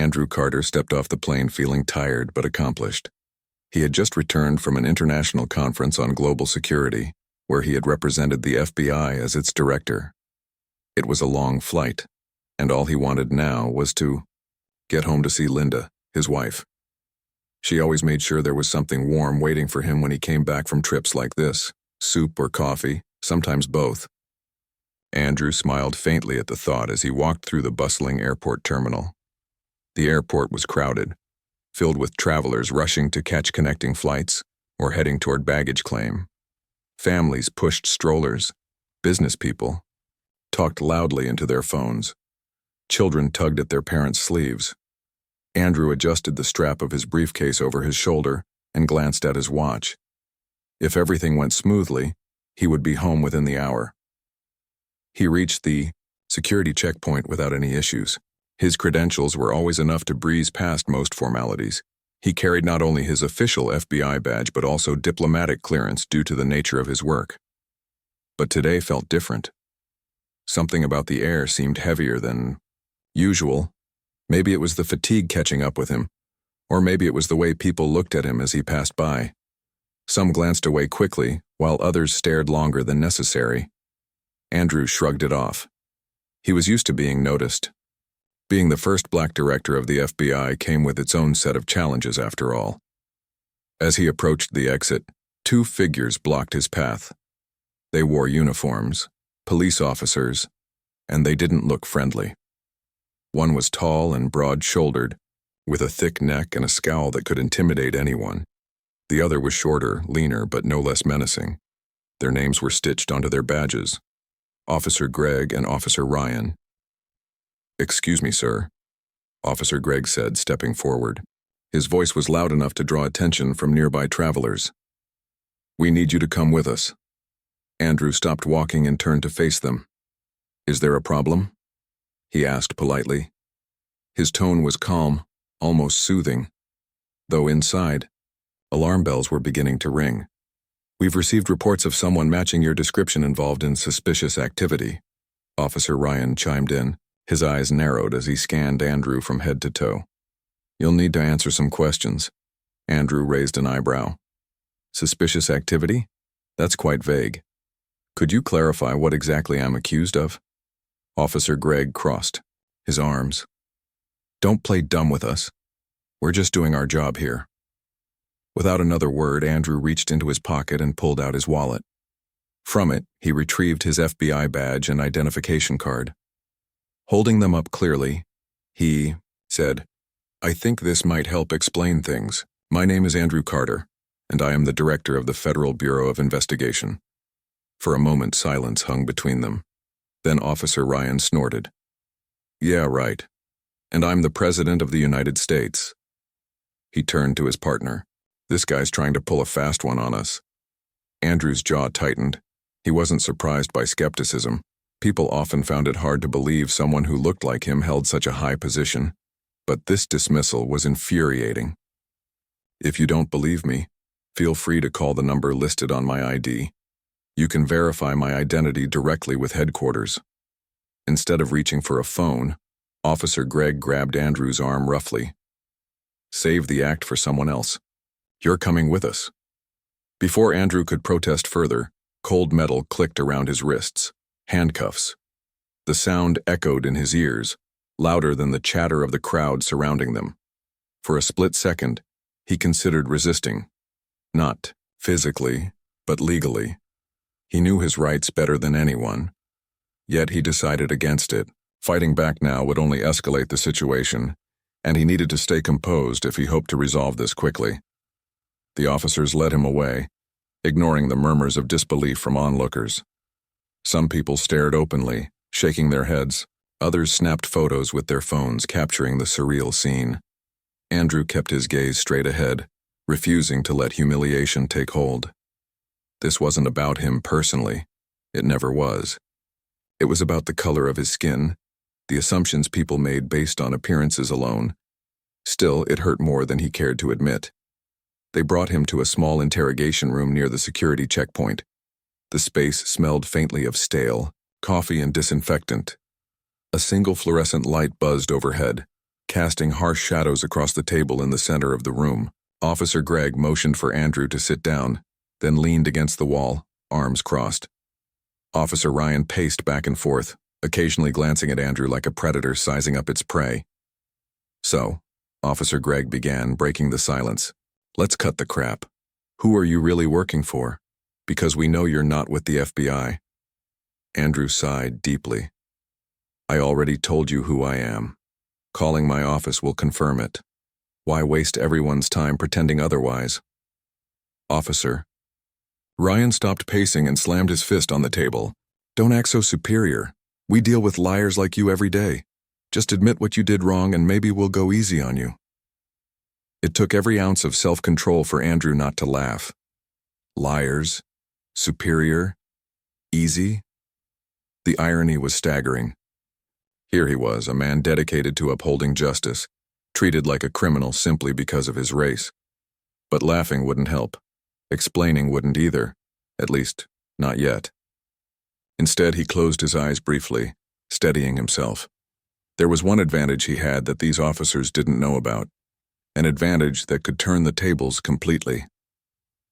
Andrew Carter stepped off the plane feeling tired but accomplished. He had just returned from an international conference on global security, where he had represented the FBI as its director. It was a long flight, and all he wanted now was to get home to see Linda, his wife. She always made sure there was something warm waiting for him when he came back from trips like this, soup or coffee, sometimes both. Andrew smiled faintly at the thought as he walked through the bustling airport terminal. The airport was crowded, filled with travelers rushing to catch connecting flights or heading toward baggage claim. Families pushed strollers. Business people talked loudly into their phones. Children tugged at their parents' sleeves. Andrew adjusted the strap of his briefcase over his shoulder and glanced at his watch. If everything went smoothly, he would be home within the hour. He reached the security checkpoint without any issues. His credentials were always enough to breeze past most formalities. He carried not only his official FBI badge but also diplomatic clearance due to the nature of his work. But today felt different. Something about the air seemed heavier than usual. Maybe it was the fatigue catching up with him, or maybe it was the way people looked at him as he passed by. Some glanced away quickly, while others stared longer than necessary. Andrew shrugged it off. He was used to being noticed. Being the first black director of the FBI came with its own set of challenges after all. As he approached the exit, two figures blocked his path. They wore uniforms, police officers, and they didn't look friendly. One was tall and broad-shouldered, with a thick neck and a scowl that could intimidate anyone. The other was shorter, leaner, but no less menacing. Their names were stitched onto their badges: Officer Gregg and Officer Ryan. "Excuse me, sir," Officer Gregg said, stepping forward. His voice was loud enough to draw attention from nearby travelers. "We need you to come with us." Andrew stopped walking and turned to face them. "Is there a problem?" he asked politely. His tone was calm, almost soothing, though inside, alarm bells were beginning to ring. "We've received reports of someone matching your description involved in suspicious activity," Officer Ryan chimed in. His eyes narrowed as he scanned Andrew from head to toe. "You'll need to answer some questions." Andrew raised an eyebrow. "Suspicious activity? That's quite vague. Could you clarify what exactly I'm accused of?" Officer Gregg crossed his arms. "Don't play dumb with us. We're just doing our job here." Without another word, Andrew reached into his pocket and pulled out his wallet. From it, he retrieved his FBI badge and identification card. Holding them up clearly, he said, "I think this might help explain things. My name is Andrew Carter, and I am the director of the Federal Bureau of Investigation." For a moment, silence hung between them. Then Officer Ryan snorted. "Yeah, right. And I'm the President of the United States." He turned to his partner. "This guy's trying to pull a fast one on us." Andrew's jaw tightened. He wasn't surprised by skepticism. People often found it hard to believe someone who looked like him held such a high position. But this dismissal was infuriating. "If you don't believe me, feel free to call the number listed on my ID. You can verify my identity directly with headquarters." Instead of reaching for a phone, Officer Gregg grabbed Andrew's arm roughly. "Save the act for someone else. You're coming with us." Before Andrew could protest further, cold metal clicked around his wrists. Handcuffs. The sound echoed in his ears, louder than the chatter of the crowd surrounding them. For a split second, he considered resisting. Not physically, but legally. He knew his rights better than anyone. Yet he decided against it. Fighting back now would only escalate the situation, and he needed to stay composed if he hoped to resolve this quickly. The officers led him away, ignoring the murmurs of disbelief from onlookers. Some people stared openly, shaking their heads. Others snapped photos with their phones, capturing the surreal scene. Andrew kept his gaze straight ahead, refusing to let humiliation take hold. This wasn't about him personally. It never was. It was about the color of his skin, the assumptions people made based on appearances alone. Still, it hurt more than he cared to admit. They brought him to a small interrogation room near the security checkpoint. The space smelled faintly of stale, coffee and disinfectant. A single fluorescent light buzzed overhead, casting harsh shadows across the table in the center of the room. Officer Gregg motioned for Andrew to sit down, then leaned against the wall, arms crossed. Officer Ryan paced back and forth, occasionally glancing at Andrew like a predator sizing up its prey. "So," Officer Gregg began, breaking the silence, "let's cut the crap. Who are you really working for? Because we know you're not with the FBI." Andrew sighed deeply. "I already told you who I am. Calling my office will confirm it. Why waste everyone's time pretending otherwise?" "Officer." Ryan stopped pacing and slammed his fist on the table. "Don't act so superior. We deal with liars like you every day. Just admit what you did wrong and maybe we'll go easy on you." It took every ounce of self-control for Andrew not to laugh. Liars? Superior? Easy? The irony was staggering. Here he was, a man dedicated to upholding justice, treated like a criminal simply because of his race. But laughing wouldn't help. Explaining wouldn't either, at least, not yet. Instead, he closed his eyes briefly, steadying himself. There was one advantage he had that these officers didn't know about, an advantage that could turn the tables completely.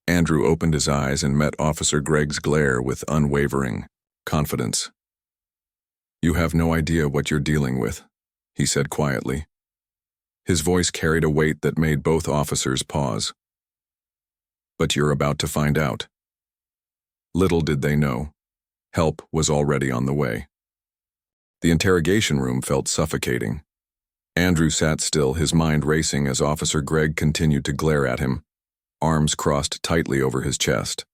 Andrew opened his eyes and met Officer Gregg's glare with unwavering confidence. "You have no idea what you're dealing with," he said quietly. His voice carried a weight that made both officers pause. "But you're about to find out." Little did they know, help was already on the way. The interrogation room felt suffocating. Andrew sat still, his mind racing as Officer Gregg continued to glare at him, arms crossed tightly over his chest.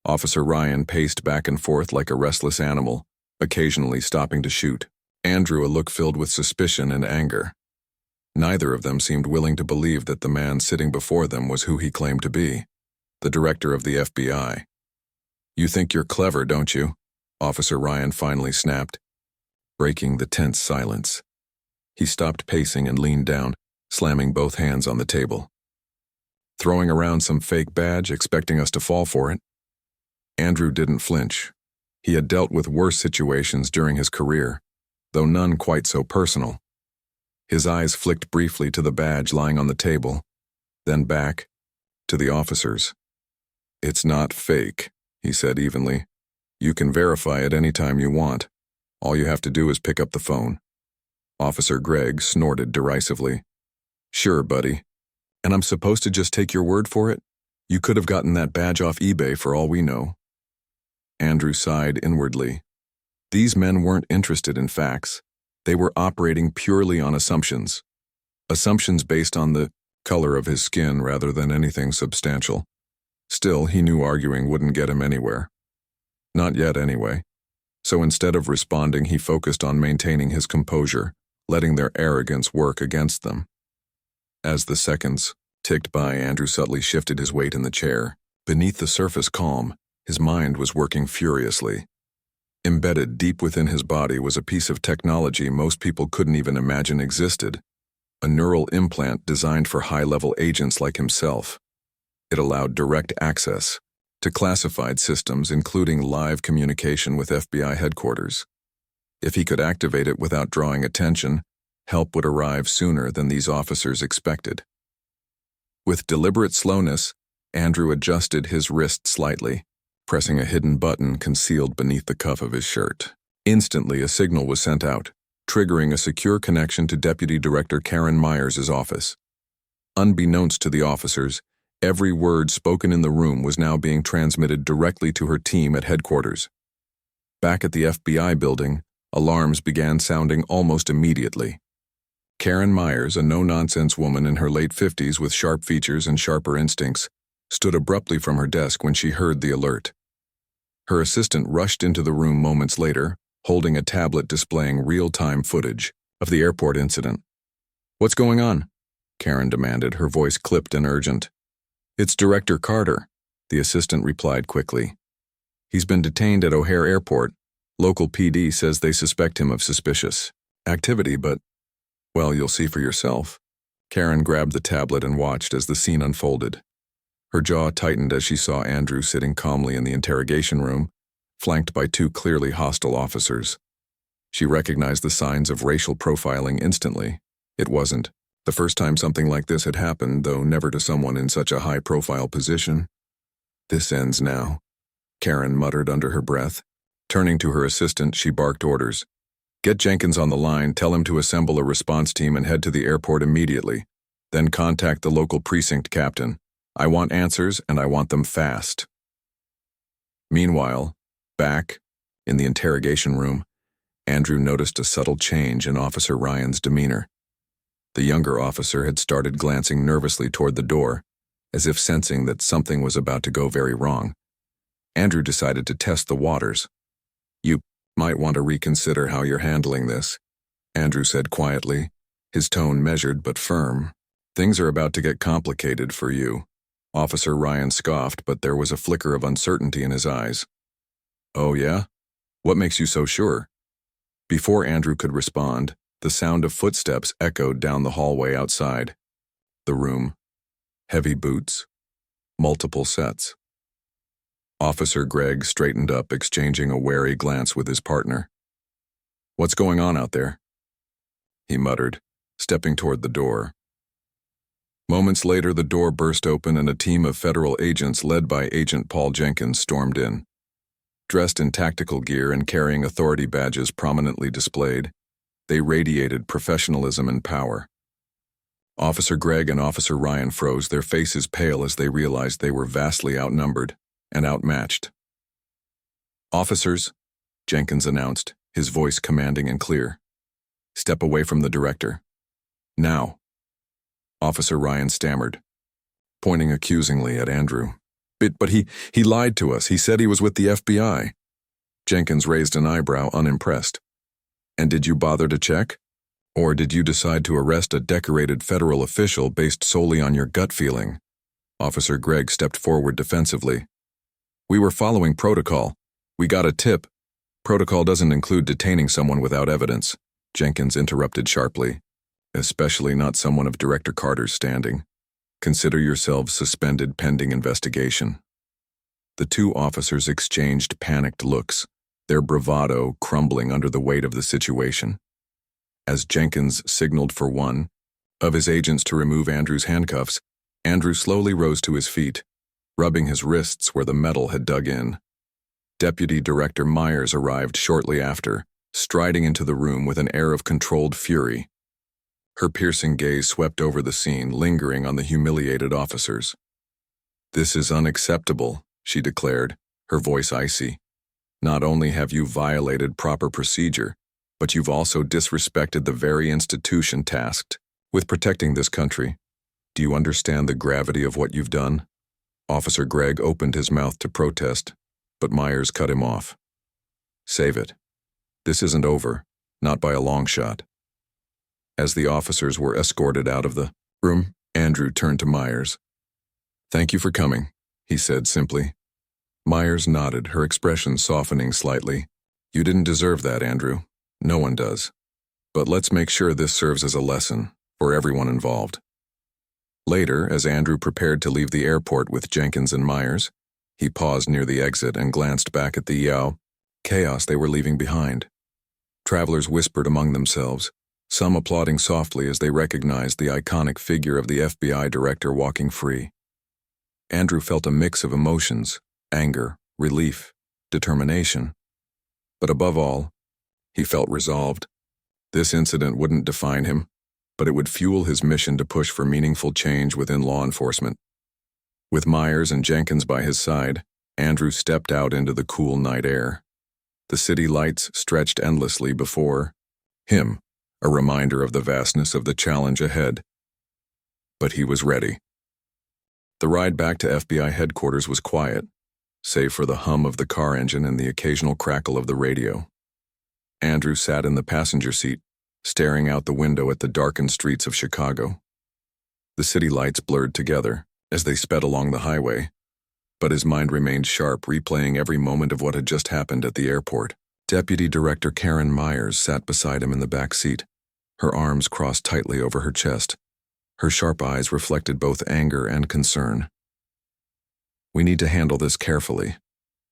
Officer Ryan paced back and forth like a restless animal, occasionally stopping to shoot. Andrew a look filled with suspicion and anger. Neither of them seemed willing to believe that the man sitting before them was who he claimed to be, the director of the FBI. "You think you're clever, don't you?" Officer Ryan finally snapped, breaking the tense silence. He stopped pacing and leaned down, slamming both hands on the table. "Throwing around some fake badge, expecting us to fall for it?" Andrew didn't flinch. He had dealt with worse situations during his career, though none quite so personal. His eyes flicked briefly to the badge lying on the table, then back to the officers. "It's not fake," he said evenly. "You can verify it any time you want. All you have to do is pick up the phone." Officer Gregg snorted derisively. "Sure, buddy. And I'm supposed to just take your word for it? You could have gotten that badge off eBay for all we know." Andrew sighed inwardly. These men weren't interested in facts. They were operating purely on assumptions. Assumptions based on the color of his skin rather than anything substantial. Still, he knew arguing wouldn't get him anywhere. Not yet, anyway. So instead of responding, he focused on maintaining his composure, letting their arrogance work against them. As the seconds ticked by, Andrew subtly shifted his weight in the chair. Beneath the surface calm, his mind was working furiously. Embedded deep within his body was a piece of technology most people couldn't even imagine existed, a neural implant designed for high-level agents like himself. It allowed direct access to classified systems, including live communication with FBI headquarters. If he could activate it without drawing attention, help would arrive sooner than these officers expected. With deliberate slowness, Andrew adjusted his wrist slightly, pressing a hidden button concealed beneath the cuff of his shirt. Instantly, a signal was sent out, triggering a secure connection to Deputy Director Karen Myers' office. Unbeknownst to the officers, every word spoken in the room was now being transmitted directly to her team at headquarters. Back at the FBI building, alarms began sounding almost immediately. Karen Myers, a no-nonsense woman in her late 50s with sharp features and sharper instincts, stood abruptly from her desk when she heard the alert. Her assistant rushed into the room moments later, holding a tablet displaying real-time footage of the airport incident. "What's going on?" Karen demanded, her voice clipped and urgent. "It's Director Carter," the assistant replied quickly. "He's been detained at O'Hare Airport. Local PD says they suspect him of suspicious activity, but, well, you'll see for yourself." Karen grabbed the tablet and watched as the scene unfolded. Her jaw tightened as she saw Andrew sitting calmly in the interrogation room, flanked by two clearly hostile officers. She recognized the signs of racial profiling instantly, It wasn't the first time something like this had happened, though never to someone in such a high-profile position. "This ends now," Karen muttered under her breath. Turning to her assistant, she barked orders. "Get Jenkins on the line, tell him to assemble a response team and head to the airport immediately. Then contact the local precinct captain. I want answers, and I want them fast." Meanwhile, back in the interrogation room, Andrew noticed a subtle change in Officer Ryan's demeanor. The younger officer had started glancing nervously toward the door, as if sensing that something was about to go very wrong. Andrew decided to test the waters. "You might want to reconsider how you're handling this," Andrew said quietly, his tone measured but firm. "Things are about to get complicated for you." Officer Ryan scoffed, but there was a flicker of uncertainty in his eyes. "Oh yeah? What makes you so sure?" Before Andrew could respond, the sound of footsteps echoed down the hallway outside. The room. Heavy boots. Multiple sets. Officer Gregg straightened up, exchanging a wary glance with his partner. "What's going on out there?" he muttered, stepping toward the door. Moments later, the door burst open and a team of federal agents led by Agent Paul Jenkins stormed in. Dressed in tactical gear and carrying authority badges prominently displayed, they radiated professionalism and power. Officer Gregg and Officer Ryan froze, their faces pale as they realized they were vastly outnumbered and outmatched. "Officers," Jenkins announced, his voice commanding and clear. "Step away from the director. Now." Officer Ryan stammered, pointing accusingly at Andrew. But he lied to us. He said he was with the FBI." Jenkins raised an eyebrow, unimpressed. "And did you bother to check? Or did you decide to arrest a decorated federal official based solely on your gut feeling?" Officer Gregg stepped forward defensively. "We were following protocol. We got a tip. Protocol doesn't include detaining someone without evidence," Jenkins interrupted sharply. "Especially not someone of Director Carter's standing. Consider yourselves suspended pending investigation." The two officers exchanged panicked looks, their bravado crumbling under the weight of the situation. As Jenkins signaled for one of his agents to remove Andrew's handcuffs, Andrew slowly rose to his feet, rubbing his wrists where the metal had dug in. Deputy Director Myers arrived shortly after, striding into the room with an air of controlled fury. Her piercing gaze swept over the scene, lingering on the humiliated officers. "This is unacceptable," she declared, her voice icy. "Not only have you violated proper procedure, but you've also disrespected the very institution tasked with protecting this country. Do you understand the gravity of what you've done?" Officer Gregg opened his mouth to protest, but Myers cut him off. "Save it. This isn't over, not by a long shot." As the officers were escorted out of the room, Andrew turned to Myers. "Thank you for coming," he said simply. Myers nodded, her expression softening slightly. "You didn't deserve that, Andrew. No one does. But let's make sure this serves as a lesson for everyone involved." Later, as Andrew prepared to leave the airport with Jenkins and Myers, he paused near the exit and glanced back at the chaos they were leaving behind. Travelers whispered among themselves, some applauding softly as they recognized the iconic figure of the FBI director walking free. Andrew felt a mix of emotions, anger, relief, determination. But above all, he felt resolved. This incident wouldn't define him, but it would fuel his mission to push for meaningful change within law enforcement. With Myers and Jenkins by his side, Andrew stepped out into the cool night air. The city lights stretched endlessly before him, a reminder of the vastness of the challenge ahead. But he was ready. The ride back to FBI headquarters was quiet, save for the hum of the car engine and the occasional crackle of the radio. Andrew sat in the passenger seat, staring out the window at the darkened streets of Chicago. The city lights blurred together as they sped along the highway, but his mind remained sharp, replaying every moment of what had just happened at the airport. Deputy Director Karen Myers sat beside him in the back seat, her arms crossed tightly over her chest. Her sharp eyes reflected both anger and concern. "We need to handle this carefully,"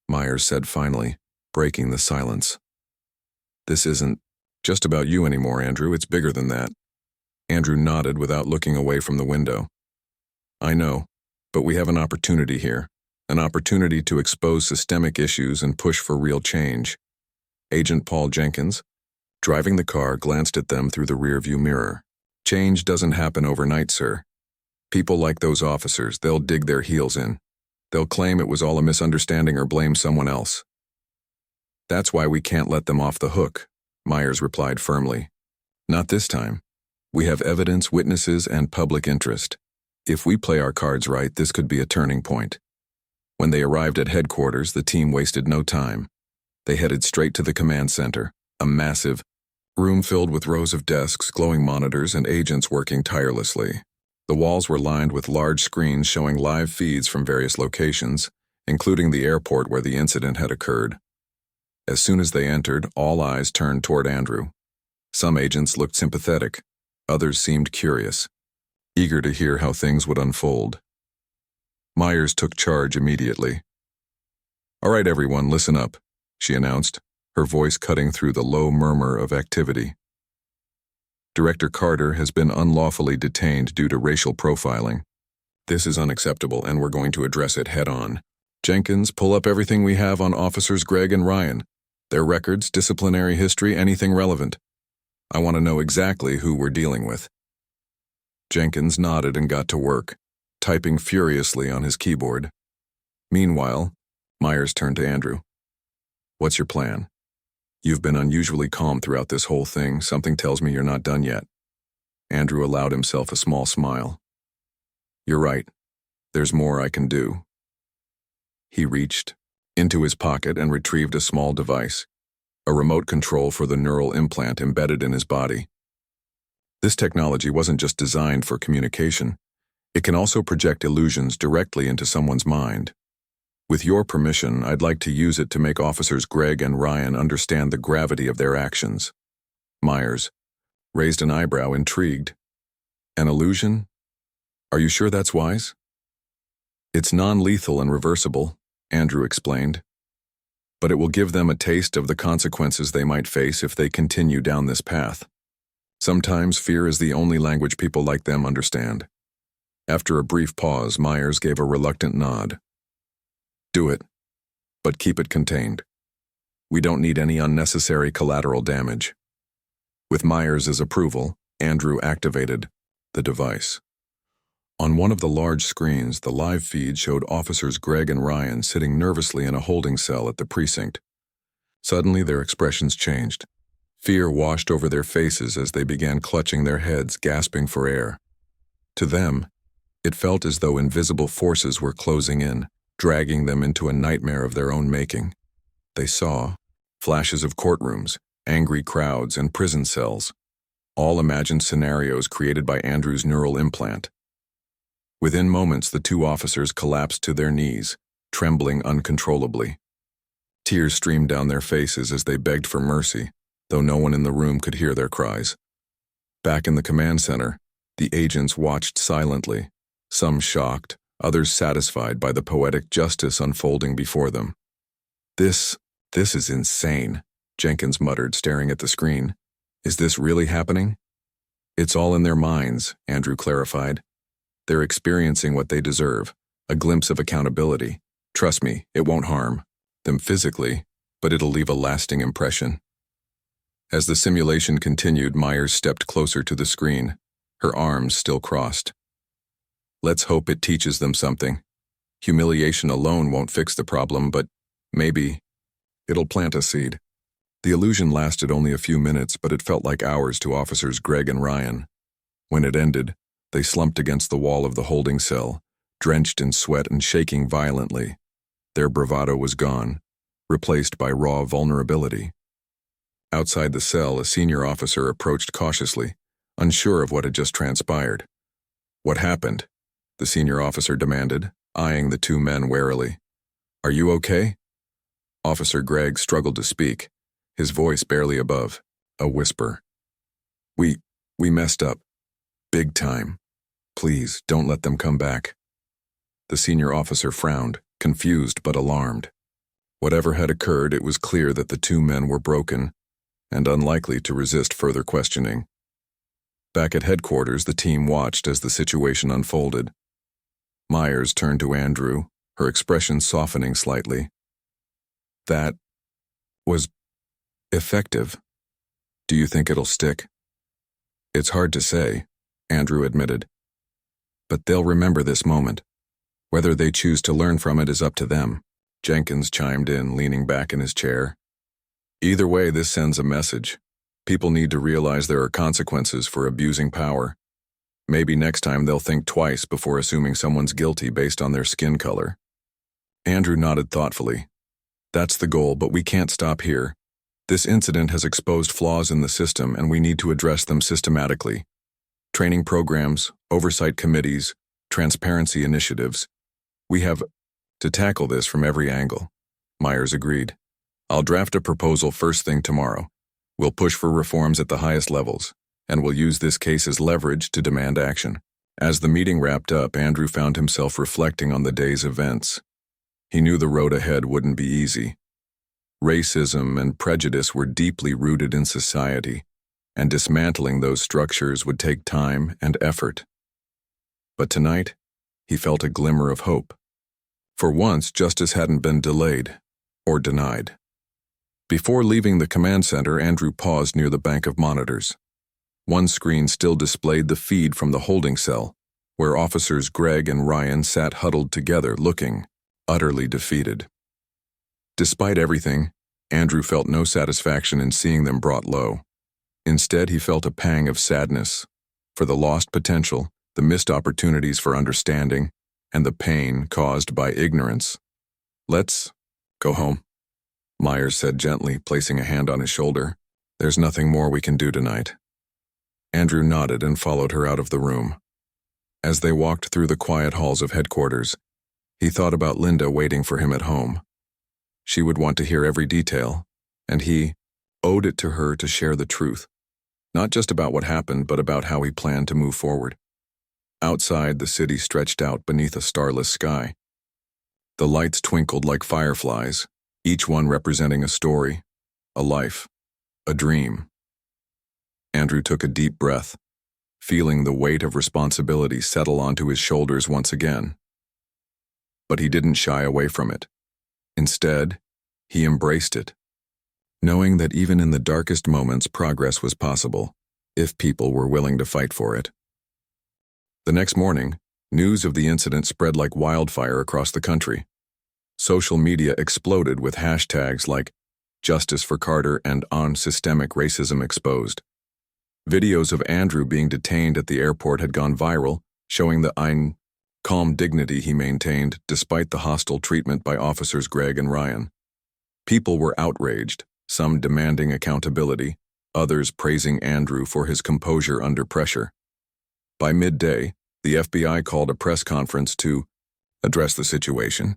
Myers said finally, breaking the silence. "This isn't just about you anymore, Andrew. It's bigger than that." Andrew nodded without looking away from the window. I know, but we have an opportunity here. An opportunity to expose systemic issues and push for real change. Agent Paul Jenkins, driving the car, glanced at them through the rearview mirror. Change doesn't happen overnight, sir. People like those officers, they'll dig their heels in. They'll claim it was all a misunderstanding or blame someone else. That's why we can't let them off the hook, Myers replied firmly. Not this time. We have evidence, witnesses, and public interest. If we play our cards right, this could be a turning point. When they arrived at headquarters, the team wasted no time. They headed straight to the command center, a massive room filled with rows of desks, glowing monitors, and agents working tirelessly. The walls were lined with large screens showing live feeds from various locations, including the airport where the incident had occurred. As soon as they entered, all eyes turned toward Andrew. Some agents looked sympathetic, others seemed curious, eager to hear how things would unfold. Myers took charge immediately. All right, everyone, listen up, she announced, her voice cutting through the low murmur of activity. Director Carter has been unlawfully detained due to racial profiling. This is unacceptable, and we're going to address it head-on. Jenkins, pull up everything we have on Officers Gregg and Ryan. Their records, disciplinary history, anything relevant. I want to know exactly who we're dealing with. Jenkins nodded and got to work, typing furiously on his keyboard. Meanwhile, Myers turned to Andrew. What's your plan? You've been unusually calm throughout this whole thing. Something tells me you're not done yet. Andrew allowed himself a small smile. You're right. There's more I can do. He reached into his pocket and retrieved a small device, a remote control for the neural implant embedded in his body. This technology wasn't just designed for communication. It can also project illusions directly into someone's mind. With your permission, I'd like to use it to make Officers Gregg and Ryan understand the gravity of their actions. Myers raised an eyebrow, intrigued. An illusion? Are you sure that's wise? It's non-lethal and reversible, Andrew explained. But it will give them a taste of the consequences they might face if they continue down this path. Sometimes fear is the only language people like them understand. After a brief pause, Myers gave a reluctant nod. Do it, but keep it contained. We don't need any unnecessary collateral damage. With Myers' approval, Andrew activated the device. On one of the large screens, the live feed showed Officers Gregg and Ryan sitting nervously in a holding cell at the precinct. Suddenly, their expressions changed. Fear washed over their faces as they began clutching their heads, gasping for air. To them, it felt as though invisible forces were closing in, dragging them into a nightmare of their own making. They saw flashes of courtrooms, angry crowds, and prison cells, all imagined scenarios created by Andrew's neural implant. Within moments, the two officers collapsed to their knees, trembling uncontrollably. Tears streamed down their faces as they begged for mercy, though no one in the room could hear their cries. Back in the command center, the agents watched silently, some shocked, others satisfied by the poetic justice unfolding before them. This is insane, Jenkins muttered, staring at the screen. Is this really happening? It's all in their minds, Andrew clarified. They're experiencing what they deserve, a glimpse of accountability. Trust me, it won't harm them physically, but it'll leave a lasting impression. As the simulation continued, Myers stepped closer to the screen, her arms still crossed. Let's hope it teaches them something. Humiliation alone won't fix the problem, but maybe it'll plant a seed. The illusion lasted only a few minutes, but it felt like hours to Officers Gregg and Ryan. When it ended, they slumped against the wall of the holding cell, drenched in sweat and shaking violently. Their bravado was gone, replaced by raw vulnerability. Outside the cell, a senior officer approached cautiously, unsure of what had just transpired. What happened? The senior officer demanded, eyeing the two men warily. Are you okay? Officer Gregg struggled to speak, his voice barely above a whisper. We messed up. Big time. Please, don't let them come back. The senior officer frowned, confused but alarmed. Whatever had occurred, it was clear that the two men were broken and unlikely to resist further questioning. Back at headquarters, the team watched as the situation unfolded. Myers turned to Andrew, her expression softening slightly. That was effective. Do you think it'll stick? It's hard to say, Andrew admitted. But they'll remember this moment. Whether they choose to learn from it is up to them. Jenkins chimed in, leaning back in his chair. Either way, this sends a message. People need to realize there are consequences for abusing power. Maybe next time they'll think twice before assuming someone's guilty based on their skin color. Andrew nodded thoughtfully. That's the goal, but we can't stop here. This incident has exposed flaws in the system, and we need to address them systematically. Training programs, oversight committees, transparency initiatives. We have to tackle this from every angle. Myers agreed. I'll draft a proposal first thing tomorrow. We'll push for reforms at the highest levels, and we'll use this case as leverage to demand action. As the meeting wrapped up, Andrew found himself reflecting on the day's events. He knew the road ahead wouldn't be easy. Racism and prejudice were deeply rooted in society, and dismantling those structures would take time and effort. But tonight, he felt a glimmer of hope. For once, justice hadn't been delayed or denied. Before leaving the command center, Andrew paused near the bank of monitors. One screen still displayed the feed from the holding cell, where officers Greg and Ryan sat huddled together, looking utterly defeated. Despite everything, Andrew felt no satisfaction in seeing them brought low. Instead, he felt a pang of sadness for the lost potential, the missed opportunities for understanding, and the pain caused by ignorance. Let's go home, Myers said gently, placing a hand on his shoulder. There's nothing more we can do tonight. Andrew nodded and followed her out of the room. As they walked through the quiet halls of headquarters, he thought about Linda waiting for him at home. She would want to hear every detail, and he owed it to her to share the truth, not just about what happened, but about how he planned to move forward. Outside, the city stretched out beneath a starless sky. The lights twinkled like fireflies, each one representing a story, a life, a dream. Andrew took a deep breath, feeling the weight of responsibility settle onto his shoulders once again. But he didn't shy away from it. Instead, he embraced it, knowing that even in the darkest moments, progress was possible, if people were willing to fight for it. The next morning, news of the incident spread like wildfire across the country. Social media exploded with hashtags like Justice for Carter and On Systemic Racism Exposed. Videos of Andrew being detained at the airport had gone viral, showing the calm dignity he maintained despite the hostile treatment by officers Greg and Ryan. People were outraged, some demanding accountability, others praising Andrew for his composure under pressure. By midday, the FBI called a press conference to address the situation.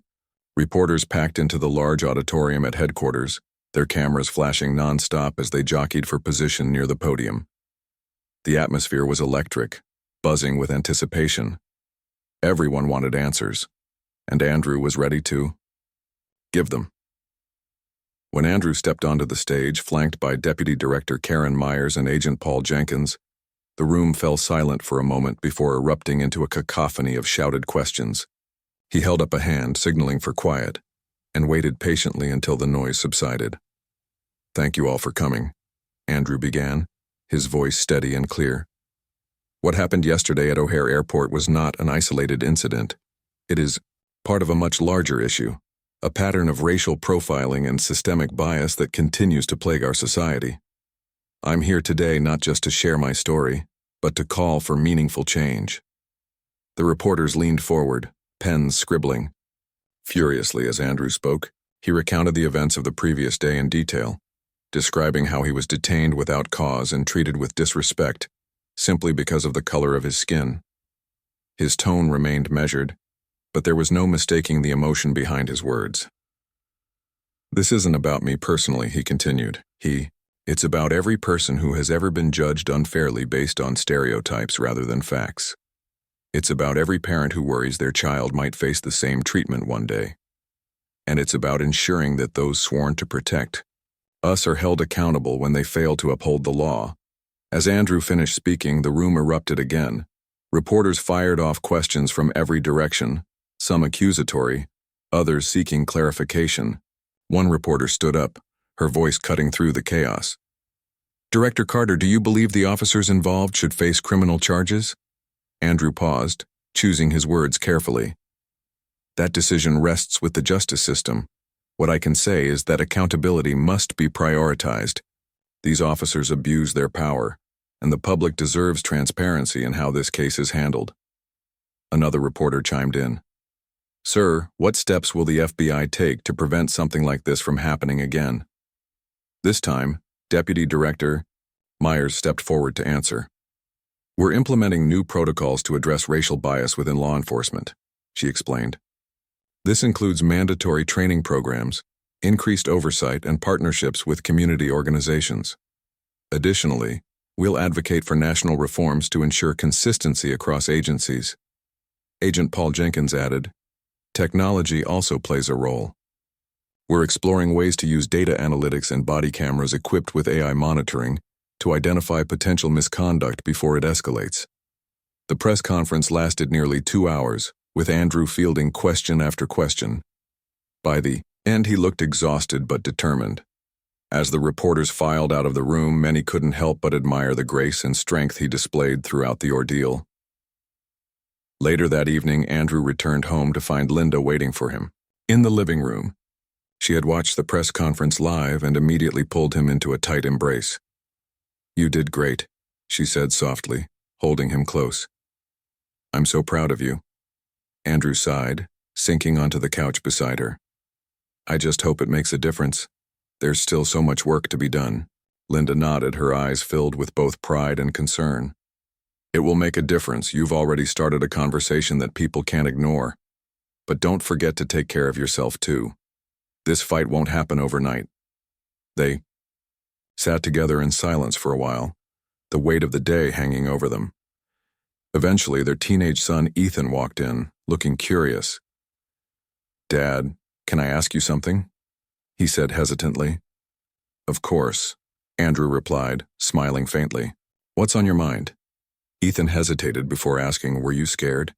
Reporters packed into the large auditorium at headquarters, their cameras flashing nonstop as they jockeyed for position near the podium. The atmosphere was electric, buzzing with anticipation. Everyone wanted answers, and Andrew was ready to give them. When Andrew stepped onto the stage, flanked by Deputy Director Karen Myers and Agent Paul Jenkins, the room fell silent for a moment before erupting into a cacophony of shouted questions. He held up a hand, signaling for quiet, and waited patiently until the noise subsided. "Thank you all for coming," Andrew began, his voice steady and clear. "What happened yesterday at O'Hare Airport was not an isolated incident. It is part of a much larger issue, a pattern of racial profiling and systemic bias that continues to plague our society. I'm here today not just to share my story, but to call for meaningful change." The reporters leaned forward, pens scribbling. Furiously as Andrew spoke, he recounted the events of the previous day in detail, describing how he was detained without cause and treated with disrespect, simply because of the color of his skin. His tone remained measured, but there was no mistaking the emotion behind his words. "This isn't about me personally," he continued. It's about every person who has ever been judged unfairly based on stereotypes rather than facts. It's about every parent who worries their child might face the same treatment one day. And it's about ensuring that those sworn to protect us are held accountable when they fail to uphold the law, As Andrew finished speaking, the room erupted again. Reporters fired off questions from every direction, some accusatory, others seeking clarification. One reporter stood up, her voice cutting through the chaos. "Director Carter, do you believe the officers involved should face criminal charges?" Andrew paused, choosing his words carefully. "That decision rests with the justice system. What I can say is that accountability must be prioritized. These officers abuse their power, and the public deserves transparency in how this case is handled." Another reporter chimed in. "Sir, what steps will the FBI take to prevent something like this from happening again?" This time, Deputy Director Myers stepped forward to answer. "We're implementing new protocols to address racial bias within law enforcement," she explained. "This includes mandatory training programs, increased oversight, and partnerships with community organizations. Additionally, we'll advocate for national reforms to ensure consistency across agencies." Agent Paul Jenkins added, "Technology also plays a role. We're exploring ways to use data analytics and body cameras equipped with AI monitoring to identify potential misconduct before it escalates." The press conference lasted nearly 2 hours, with Andrew fielding question after question. By the end, he looked exhausted but determined. As the reporters filed out of the room, many couldn't help but admire the grace and strength he displayed throughout the ordeal. Later that evening, Andrew returned home to find Linda waiting for him. In the living room, she had watched the press conference live and immediately pulled him into a tight embrace. "You did great," she said softly, holding him close. "I'm so proud of you." Andrew sighed, sinking onto the couch beside her. "I just hope it makes a difference. There's still so much work to be done." Linda nodded, her eyes filled with both pride and concern. "It will make a difference. You've already started a conversation that people can't ignore. But don't forget to take care of yourself too. This fight won't happen overnight." They sat together in silence for a while, the weight of the day hanging over them. Eventually, their teenage son Ethan walked in, looking curious. "Dad, can I ask you something?" he said hesitantly. "Of course," Andrew replied, smiling faintly. "What's on your mind?" Ethan hesitated before asking, "Were you scared?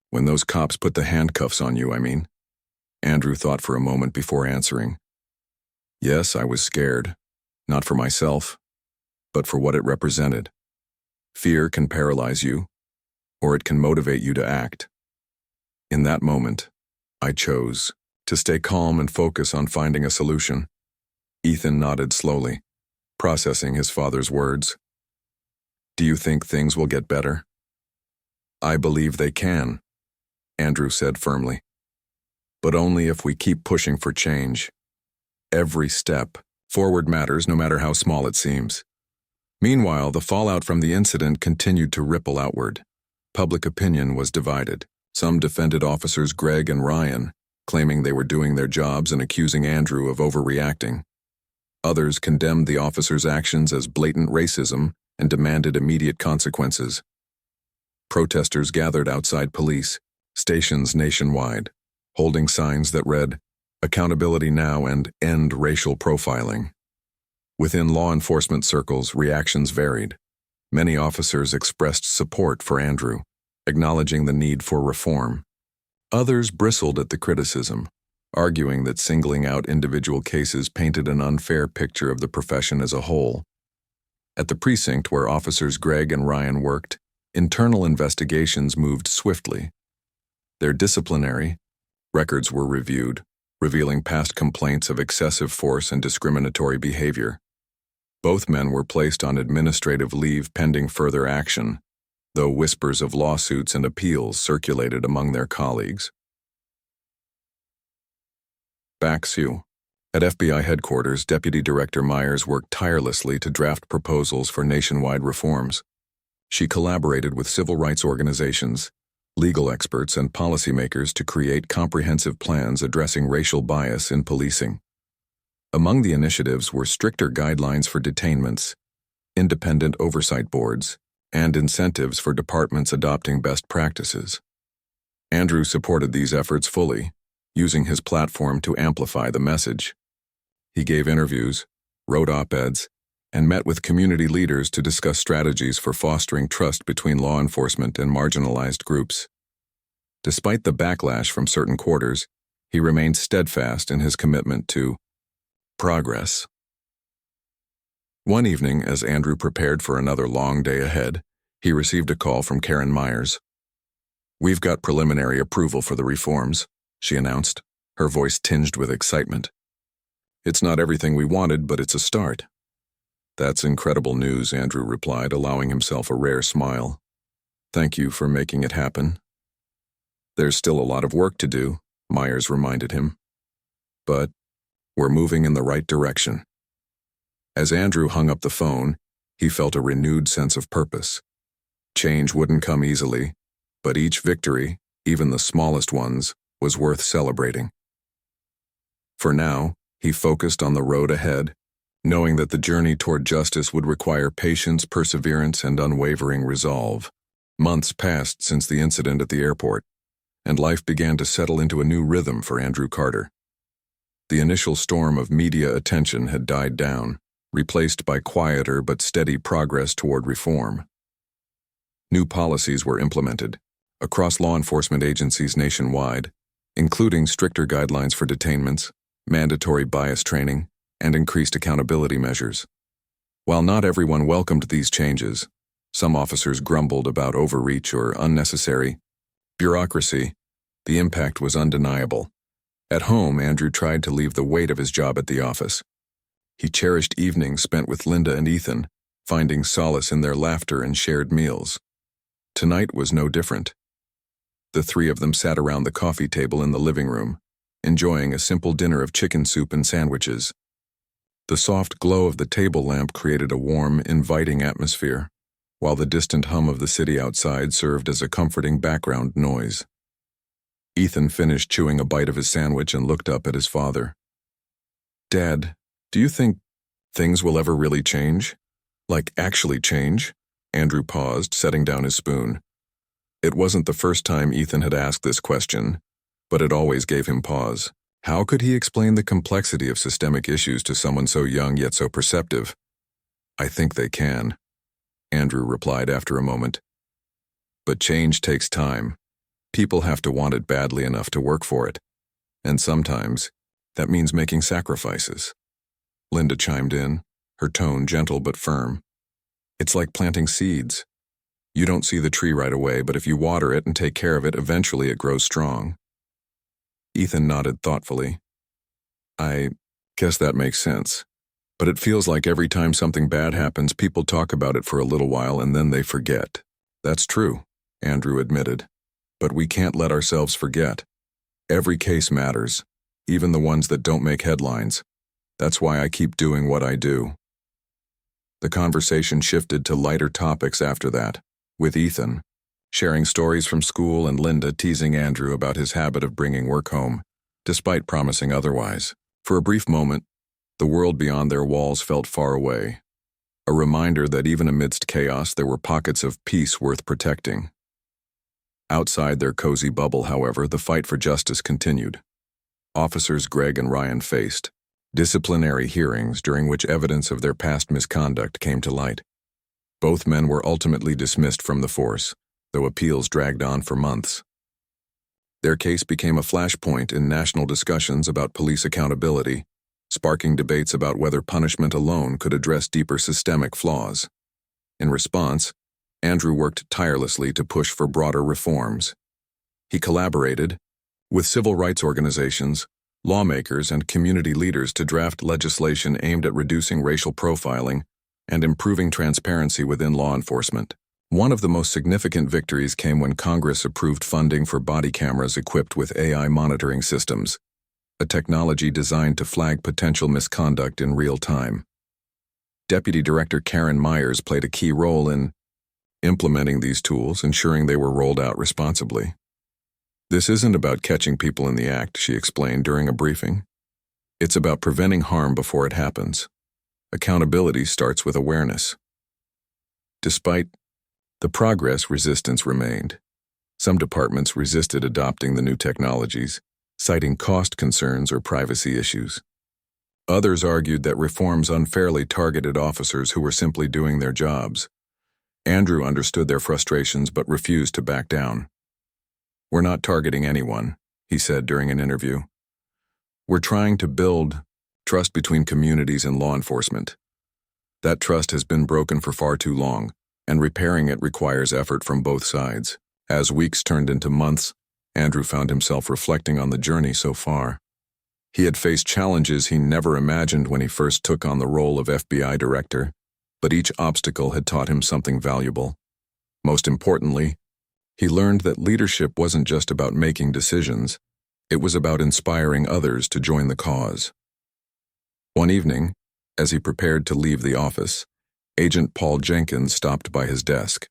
When those cops put the handcuffs on you, I mean." Andrew thought for a moment before answering. "Yes, I was scared. Not for myself, but for what it represented. Fear can paralyze you, or it can motivate you to act. In that moment, I chose to stay calm and focus on finding a solution." Ethan nodded slowly, processing his father's words. "Do you think things will get better?" "I believe they can," Andrew said firmly. "But only if we keep pushing for change. Every step forward matters, no matter how small it seems." Meanwhile, the fallout from the incident continued to ripple outward. Public opinion was divided. Some defended officers Greg and Ryan, claiming they were doing their jobs and accusing Andrew of overreacting. Others condemned the officers' actions as blatant racism and demanded immediate consequences. Protesters gathered outside police stations nationwide, holding signs that read, "Accountability now" and "End racial profiling." Within law enforcement circles, reactions varied. Many officers expressed support for Andrew, acknowledging the need for reform. Others bristled at the criticism, arguing that singling out individual cases painted an unfair picture of the profession as a whole. At the precinct where officers Greg and Ryan worked, internal investigations moved swiftly. Their disciplinary records were reviewed, revealing past complaints of excessive force and discriminatory behavior. Both men were placed on administrative leave pending further action, though whispers of lawsuits and appeals circulated among their colleagues. Back Sioux. At FBI headquarters, Deputy Director Myers worked tirelessly to draft proposals for nationwide reforms. She collaborated with civil rights organizations, legal experts, and policymakers to create comprehensive plans addressing racial bias in policing. Among the initiatives were stricter guidelines for detainments, independent oversight boards, and incentives for departments adopting best practices. Andrew supported these efforts fully, using his platform to amplify the message. He gave interviews, wrote op-eds, and met with community leaders to discuss strategies for fostering trust between law enforcement and marginalized groups. Despite the backlash from certain quarters, he remained steadfast in his commitment to progress. One evening, as Andrew prepared for another long day ahead, he received a call from Karen Myers. "We've got preliminary approval for the reforms," she announced, her voice tinged with excitement. "It's not everything we wanted, but it's a start." "That's incredible news," Andrew replied, allowing himself a rare smile. "Thank you for making it happen." "There's still a lot of work to do," Myers reminded him. "But we're moving in the right direction." As Andrew hung up the phone, he felt a renewed sense of purpose. Change wouldn't come easily, but each victory, even the smallest ones, was worth celebrating. For now, he focused on the road ahead, knowing that the journey toward justice would require patience, perseverance, and unwavering resolve. Months passed since the incident at the airport, and life began to settle into a new rhythm for Andrew Carter. The initial storm of media attention had died down, replaced by quieter but steady progress toward reform. New policies were implemented across law enforcement agencies nationwide, including stricter guidelines for detainments, mandatory bias training, and increased accountability measures. While not everyone welcomed these changes, some officers grumbled about overreach or unnecessary bureaucracy, the impact was undeniable. At home, Andrew tried to leave the weight of his job at the office. He cherished evenings spent with Linda and Ethan, finding solace in their laughter and shared meals. Tonight was no different. The three of them sat around the coffee table in the living room, enjoying a simple dinner of chicken soup and sandwiches. The soft glow of the table lamp created a warm, inviting atmosphere, while the distant hum of the city outside served as a comforting background noise. Ethan finished chewing a bite of his sandwich and looked up at his father. "Dad, do you think things will ever really change? Like, actually change?" Andrew paused, setting down his spoon. It wasn't the first time Ethan had asked this question, but it always gave him pause. How could he explain the complexity of systemic issues to someone so young yet so perceptive? "I think they can," Andrew replied after a moment. "But change takes time. People have to want it badly enough to work for it. And sometimes, that means making sacrifices." Linda chimed in, her tone gentle but firm. "It's like planting seeds. You don't see the tree right away, but if you water it and take care of it, eventually it grows strong." Ethan nodded thoughtfully. "I guess that makes sense. But it feels like every time something bad happens, people talk about it for a little while and then they forget." "That's true," Andrew admitted. "But we can't let ourselves forget. Every case matters, even the ones that don't make headlines. That's why I keep doing what I do." The conversation shifted to lighter topics after that, with Ethan sharing stories from school and Linda teasing Andrew about his habit of bringing work home, despite promising otherwise. For a brief moment, the world beyond their walls felt far away, a reminder that even amidst chaos there were pockets of peace worth protecting. Outside their cozy bubble, however, the fight for justice continued. Officers Greg and Ryan faced disciplinary hearings during which evidence of their past misconduct came to light. Both men were ultimately dismissed from the force, though appeals dragged on for months. Their case became a flashpoint in national discussions about police accountability, sparking debates about whether punishment alone could address deeper systemic flaws. In response, Andrew worked tirelessly to push for broader reforms. He collaborated with civil rights organizations, lawmakers, and community leaders to draft legislation aimed at reducing racial profiling and improving transparency within law enforcement. One of the most significant victories came when Congress approved funding for body cameras equipped with AI monitoring systems, a technology designed to flag potential misconduct in real time. Deputy Director Karen Myers played a key role in implementing these tools, ensuring they were rolled out responsibly. "This isn't about catching people in the act," she explained during a briefing. "It's about preventing harm before it happens. Accountability starts with awareness." Despite the progress, resistance remained. Some departments resisted adopting the new technologies, citing cost concerns or privacy issues. Others argued that reforms unfairly targeted officers who were simply doing their jobs. Andrew understood their frustrations but refused to back down. "We're not targeting anyone," he said during an interview. "We're trying to build trust between communities and law enforcement. That trust has been broken for far too long, and repairing it requires effort from both sides." As weeks turned into months, Andrew found himself reflecting on the journey so far. He had faced challenges he never imagined when he first took on the role of FBI director, but each obstacle had taught him something valuable. Most importantly, he learned that leadership wasn't just about making decisions, it was about inspiring others to join the cause. One evening, as he prepared to leave the office, Agent Paul Jenkins stopped by his desk.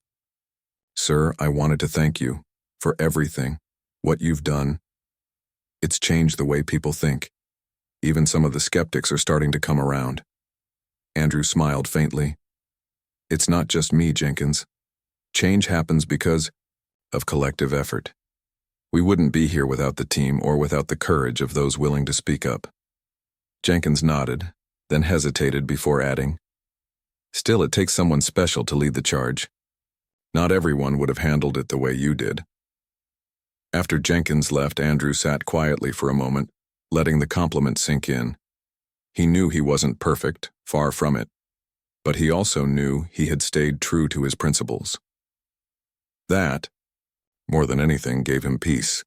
"Sir, I wanted to thank you for everything, what you've done. It's changed the way people think. Even some of the skeptics are starting to come around." Andrew smiled faintly. "It's not just me, Jenkins. Change happens because of collective effort. We wouldn't be here without the team or without the courage of those willing to speak up." Jenkins nodded, then hesitated before adding, "Still, it takes someone special to lead the charge. Not everyone would have handled it the way you did." After Jenkins left, Andrew sat quietly for a moment, letting the compliment sink in. He knew he wasn't perfect, far from it, but he also knew he had stayed true to his principles. That, more than anything, gave him peace.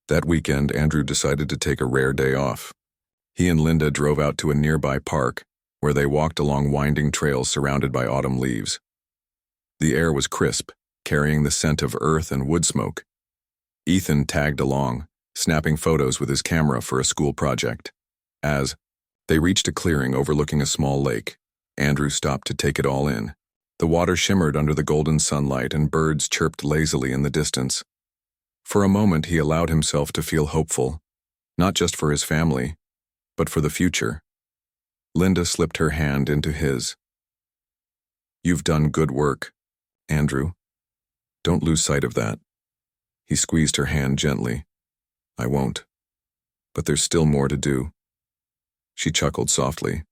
That weekend, Andrew decided to take a rare day off. He and Linda drove out to a nearby park, where they walked along winding trails surrounded by autumn leaves. The air was crisp, carrying the scent of earth and wood smoke. Ethan tagged along, snapping photos with his camera for a school project. As they reached a clearing overlooking a small lake, Andrew stopped to take it all in. The water shimmered under the golden sunlight and birds chirped lazily in the distance. For a moment he allowed himself to feel hopeful, not just for his family, but for the future. Linda slipped her hand into his. "You've done good work, Andrew. Don't lose sight of that." He squeezed her hand gently. "I won't. But there's still more to do." She chuckled softly.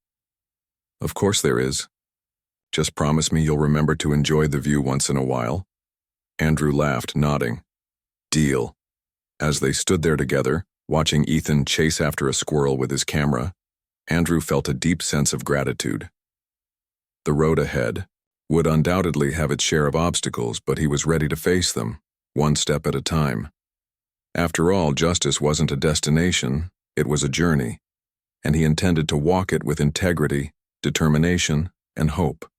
"Of course there is. Just promise me you'll remember to enjoy the view once in a while." Andrew laughed, nodding. "Deal." As they stood there together, watching Ethan chase after a squirrel with his camera, Andrew felt a deep sense of gratitude. The road ahead would undoubtedly have its share of obstacles, but he was ready to face them, one step at a time. After all, justice wasn't a destination, it was a journey, and he intended to walk it with integrity, determination, and hope.